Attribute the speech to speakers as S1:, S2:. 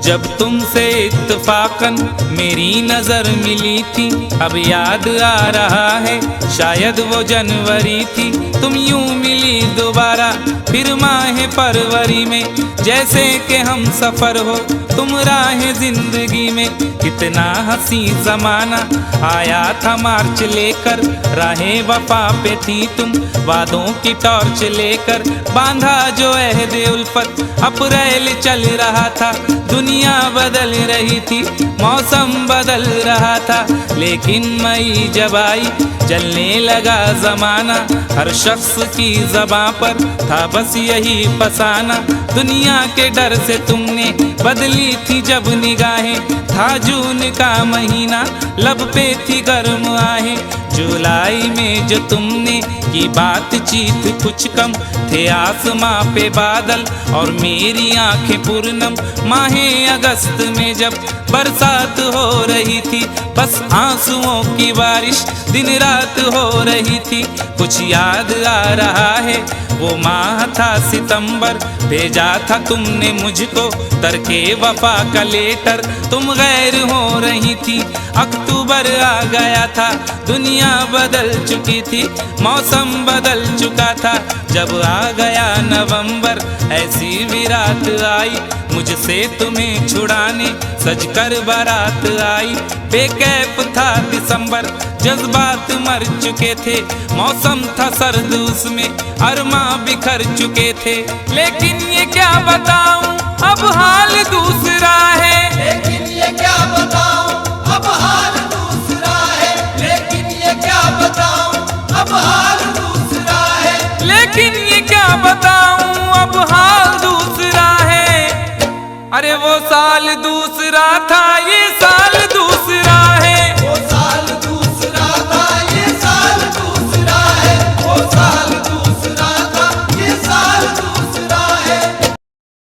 S1: जब तुमसे इत्तफाकन मेरी नजर मिली थी, अब याद आ रहा है शायद वो जनवरी थी। तुम यूं मिली दोबारा फिर माह फरवरी में, जैसे कि हम सफर हो तुम राह जिंदगी में। कितना हंसी जमाना आया था मार्च लेकर, राहें वफा पे थी तुम वादों की टॉर्च लेकर। बांधा जो अहद उल्फत अप्रैल चल रहा था, दुनिया बदल रही थी मौसम बदल रहा था। लेकिन मई जब आई जलने लगा जमाना, हर शख्स की ज़बां पर था बस यही फसाना। दुनिया के डर से तुमने बदली थी जब निगाहें, था जून का महीना लब पे थी गर्म आहें। जुलाई में जो तुमने की बातचीत कुछ कम, थे आसमां पे बादल और मेरी आंखें पूर्णम। माहे अगस्त में जब बरसात हो रही थी, बस आंसुओं की बारिश दिन रात हो रही थी। कुछ याद आ रहा है वो माह था सितंबर, भेजा था तुमने मुझको तरके वफा का लेटर। तुम गैर हो रही थी, अक्टूबर आ गया था, दुनिया बदल चुकी थी, मौसम बदल चुका था। जब आ गया नवंबर ऐसी भी रात आई, मुझसे तुम्हें छुड़ाने सजकर बारात आई। बेकैफ था दिसंबर, जज्बात मर चुके थे, मौसम था सर्द उसमें अरमा बिखर चुके थे। लेकिन ये क्या बताऊं अब हाल दूसरा है,
S2: लेकिन ये क्या बताऊं अब हाल दूसरा है, लेकिन ये क्या बताऊं अब हाल दूसरा है,
S1: लेकिन ये क्या बताऊं अब हाल दूसरा है। अरे वो साल दूसरा था, ये साल